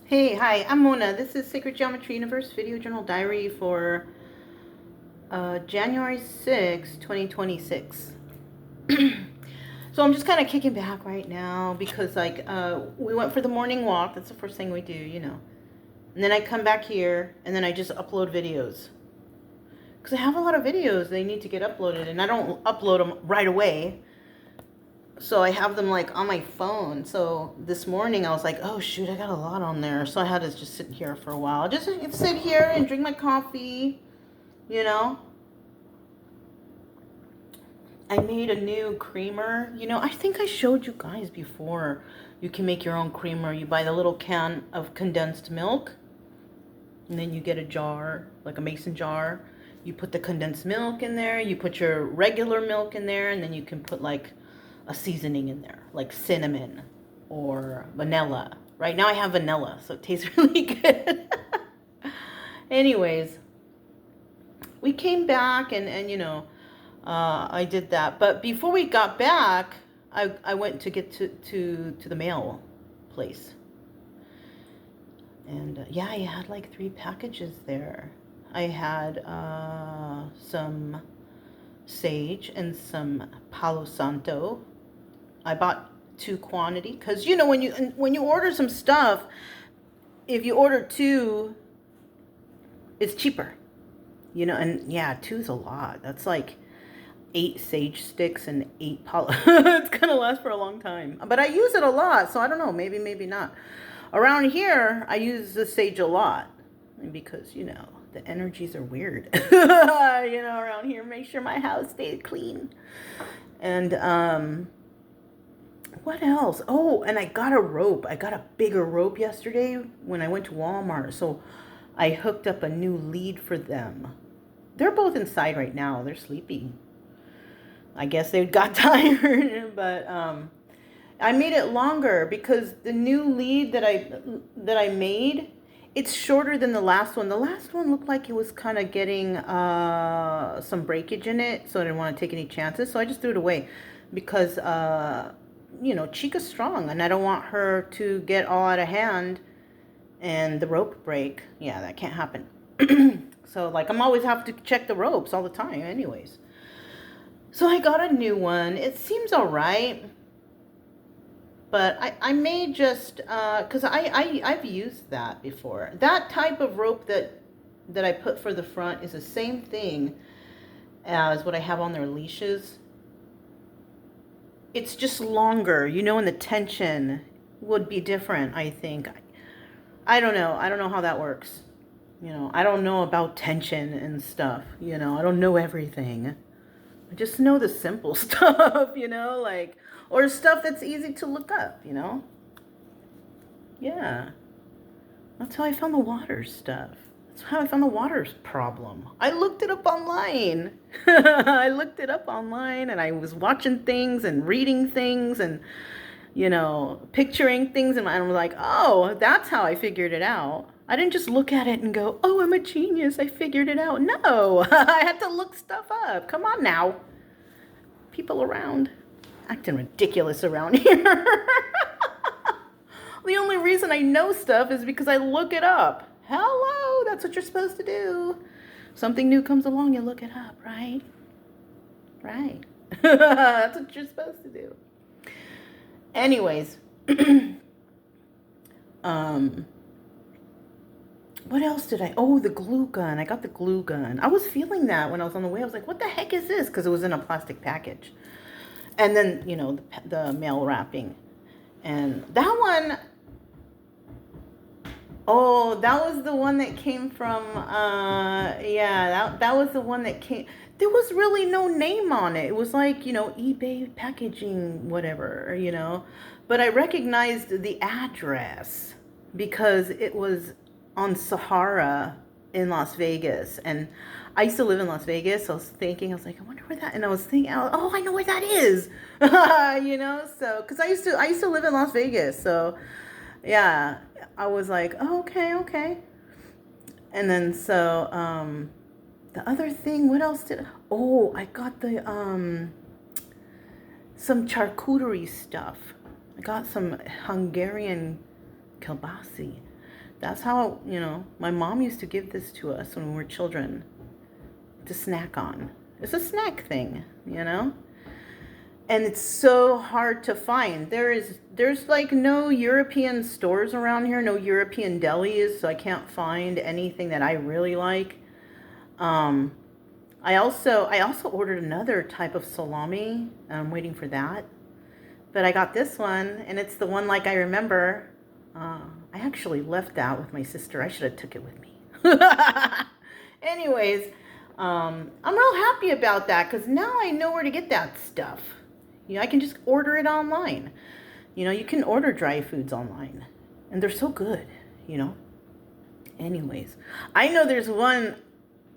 Hey, hi, I'm Mona. This is Sacred Geometry Universe Video Journal Diary for January 6, 2026. So I'm just kind of kicking back right now because we went for the morning walk. That's the first thing we do, you know. And then I come back here and then I just upload videos. Because I have a lot of videos they need to get uploaded and I don't upload them right away. So I have them like on my phone. So this morning I was like, oh shoot, I got a lot on there. So I had to just sit here for a while. Just sit here and drink my coffee, you know. I made a new creamer. You know, I think I showed you guys before. You can make your own creamer. You buy the little can of condensed milk. And then you get a jar, like a mason jar. You put the condensed milk in there. You put your regular milk in there. And then you can put like a seasoning in there, like cinnamon or vanilla. Right now I have vanilla, so it tastes really good. Anyways, we came back and you know, I did that. But before we got back, I went to get to the mail place. And yeah, I had like 3 packages there. I had some sage and some Palo Santo. I bought 2 quantity because you know when you order some stuff, if you order 2, it's cheaper. You know, and yeah, 2 is a lot. That's like 8 sage sticks and 8 palo. It's gonna last for a long time. But I use it a lot, so I don't know. Maybe not. Around here, I use the sage a lot because you know the energies are weird. You know, around here, make sure my house stays clean. And what else? Oh, and I got a rope. I got a bigger rope yesterday when I went to Walmart. So I hooked up a new lead for them. They're both inside right now. They're sleeping. I guess they got tired, but I made it longer because the new lead that I made, it's shorter than the last one. The last one looked like it was kind of getting some breakage in it, so I didn't want to take any chances. So I just threw it away because you know, Chica's strong, and I don't want her to get all out of hand and the rope break. Yeah, that can't happen. So, like, I'm always have to check the ropes all the time anyways. So I got a new one. It seems all right. But I may just, because I've used that before. That type of rope that I put for the front is the same thing as what I have on their leashes. It's just longer, you know, and the tension would be different, I think. I don't know. I don't know how that works. You know, I don't know about tension and stuff. You know, I don't know everything. I just know the simple stuff, you know, like, or stuff that's easy to look up, you know? Yeah. That's how I found the water stuff. That's how I found the water problem. I looked it up online. I looked it up online and I was watching things and reading things and, you know, picturing things. And I was like, oh, that's how I figured it out. I didn't just look at it and go, oh, I'm a genius. I figured it out. No, I had to look stuff up. Come on now. People around acting ridiculous around here. The only reason I know stuff is because I look it up. Hello, that's what you're supposed to do. Something new comes along, you look it up, right? Right. That's what you're supposed to do. Anyways, what else did I? Oh, the glue gun. I got the glue gun. I was feeling that when I was on the way. I was like, what the heck is this? Because it was in a plastic package. And then, you know, the mail wrapping. And that one, oh, that was the one that came from, yeah, that was the one that came. There was really no name on it. It was like, you know, eBay packaging, whatever, you know. But I recognized the address because it was on Sahara in Las Vegas. And I used to live in Las Vegas. So I was thinking, I was like, I wonder where that, and I was thinking, oh, I know where that is. You know, so, because I used to live in Las Vegas. So, yeah, I was like, oh, okay. And then, so, the other thing, what else oh, I got the, some charcuterie stuff. I got some Hungarian kielbasi. That's how, you know, my mom used to give this to us when we were children to snack on. It's a snack thing, you know? And it's so hard to find. There's like no European stores around here, no European delis, so I can't find anything that I really like. I also ordered another type of salami, and I'm waiting for that. But I got this one, and it's the one like I remember. I actually left that with my sister. I should have took it with me. Anyways, I'm real happy about that because now I know where to get that stuff. You know, I can just order it online. You know, you can order dry foods online, and they're so good, you know. Anyways, I know there's one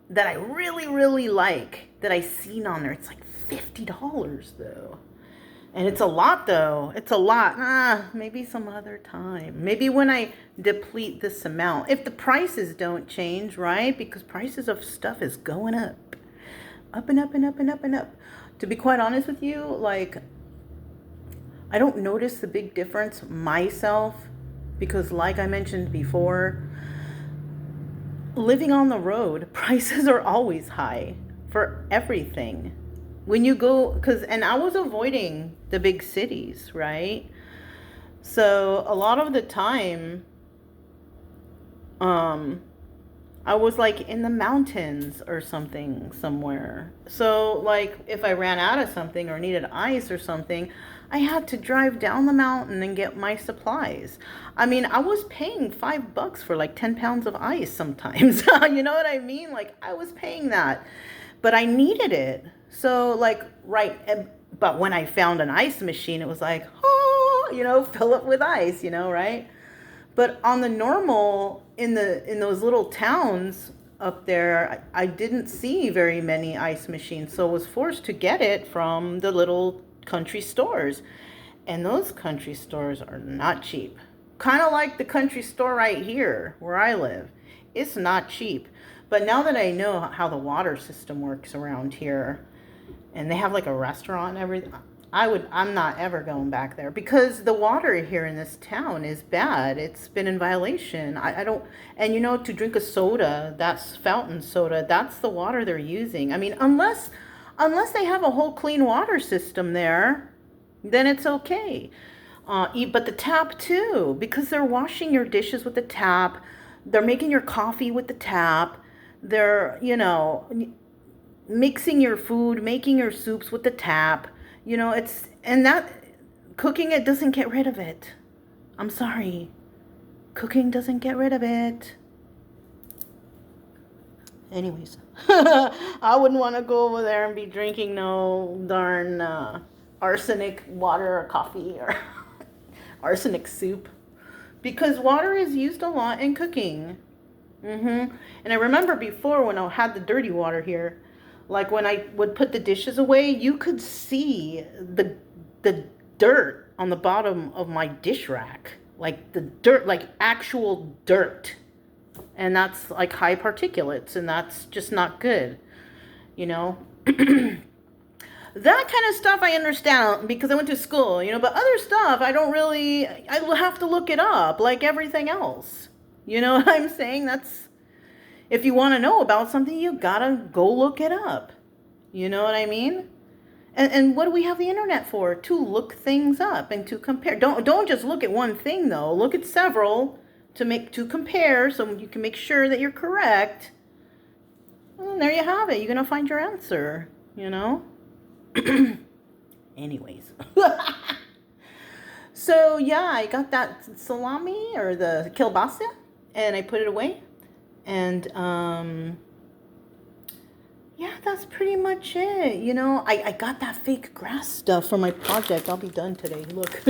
that I really, really like that I seen on there. It's like $50 though. And it's a lot though. It's a lot. Maybe some other time. Maybe when I deplete this amount. If the prices don't change, right? Because prices of stuff is going up. Up and up and up and up and up. To be quite honest with you, like, I don't notice the big difference myself. Because like I mentioned before, living on the road, prices are always high for everything. When you go, and I was avoiding the big cities, right? So a lot of the time, I was like in the mountains or something somewhere. So like if I ran out of something or needed ice or something, I had to drive down the mountain and get my supplies. I mean, I was paying $5 for like 10 pounds of ice sometimes. You know what I mean? Like I was paying that, but I needed it. So like, right. But when I found an ice machine, it was like, oh, you know, fill it with ice, you know, right? But on the normal, in those little towns up there, I didn't see very many ice machines. So I was forced to get it from the little country stores. And those country stores are not cheap. Kind of like the country store right here where I live. It's not cheap. But now that I know how the water system works around here, and they have like a restaurant and everything, I'm not ever going back there because the water here in this town is bad. It's been in violation. I don't, and you know, to drink a soda, that's fountain soda, that's the water they're using. I mean, unless they have a whole clean water system there, then it's okay. But the tap too, because they're washing your dishes with the tap. They're making your coffee with the tap. They're, you know, mixing your food, making your soups with the tap. You know, and that, cooking it doesn't get rid of it. I'm sorry. Cooking doesn't get rid of it. Anyways, I wouldn't want to go over there and be drinking no darn arsenic water or coffee or arsenic soup. Because water is used a lot in cooking. And I remember before when I had the dirty water here, like when I would put the dishes away, you could see the dirt on the bottom of my dish rack. Like the dirt, like actual dirt. And that's like high particulates, and that's just not good. You know? That kind of stuff I understand because I went to school, you know, but other stuff I will have to look it up like everything else. You know what I'm saying? If you want to know about something, you gotta go look it up. You know what I mean? And what do we have the internet for? To look things up and to compare. Don't just look at one thing though. Look at several to compare so you can make sure that you're correct. And there you have it. You're gonna find your answer. You know? Anyways. So yeah, I got that salami or the kielbasa and I put it away. And yeah, that's pretty much it. You know, I got that fake grass stuff for my project. I'll be done today. Look.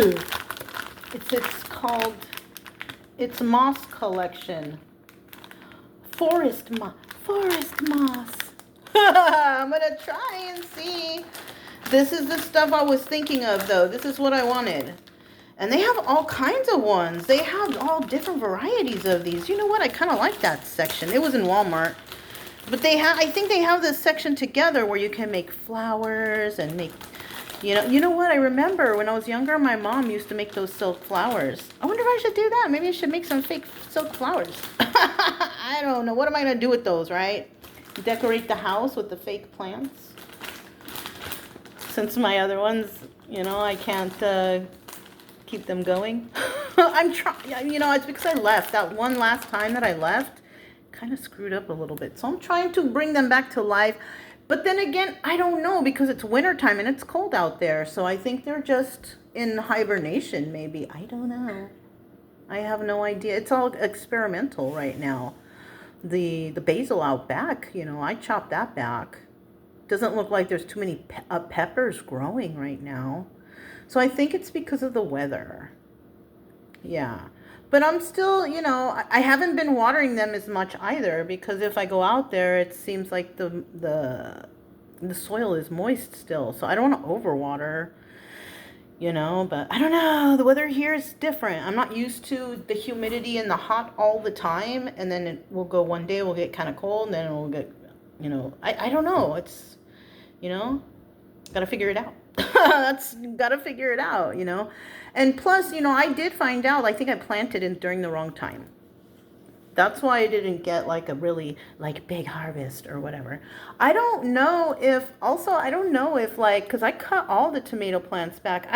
It's moss collection. Forest moss. I'm gonna try and see. This is the stuff I was thinking of though. This is what I wanted. And they have all kinds of ones. They have all different varieties of these. You know what? I kind of like that section. It was in Walmart. But I think they have this section together where you can make flowers and make You know what? I remember when I was younger, my mom used to make those silk flowers. I wonder if I should do that. Maybe I should make some fake silk flowers. I don't know. What am I going to do with those, right? Decorate the house with the fake plants? Since my other ones, you know, I can't keep them going. I'm trying, you know, it's because I left. That one last time that I left kind of screwed up a little bit. So I'm trying to bring them back to life. But then again, I don't know, because it's wintertime and it's cold out there. So I think they're just in hibernation, maybe. I don't know. I have no idea. It's all experimental right now. The basil out back, you know, I chopped that back. Doesn't look like there's too many peppers growing right now. So I think it's because of the weather. Yeah. But I'm still, you know, I haven't been watering them as much either, because if I go out there, it seems like the soil is moist still. So I don't want to overwater, you know, but I don't know. The weather here is different. I'm not used to the humidity and the hot all the time. And then it will go one day, we'll get kind of cold, and then it will get, you know, I don't know. It's, you know, got to figure it out. That's got to figure it out, you know. And plus, you know, I did find out, I think I planted it during the wrong time. That's why I didn't get like a really like big harvest or whatever. I don't know if, also, I don't know if like, because I cut all the tomato plants back.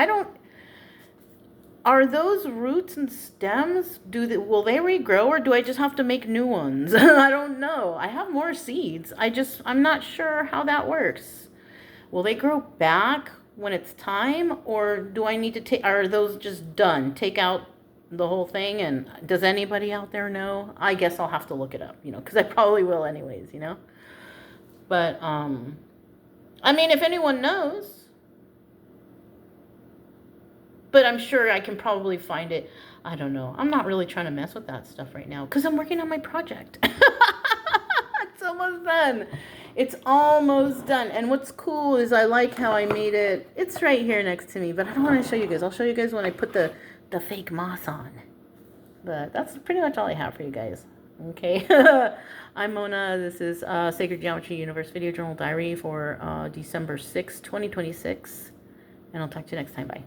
Are those roots and stems, will they regrow, or do I just have to make new ones? I don't know. I have more seeds. I'm not sure how that works. Will they grow back when it's time, or do I need to are those just done? Take out the whole thing? And does anybody out there know? I guess I'll have to look it up, you know, because I probably will anyways, you know. But, I mean, if anyone knows, but I'm sure I can probably find it. I don't know. I'm not really trying to mess with that stuff right now because I'm working on my project. It's almost done. It's almost done. And what's cool is I like how I made it. It's right here next to me, but I don't want to show you guys. I'll show you guys when I put the fake moss on. But that's pretty much all I have for you guys. Okay. I'm Mona. This is Sacred Geometry Universe Video Journal Diary for December 6, 2026. And I'll talk to you next time. Bye.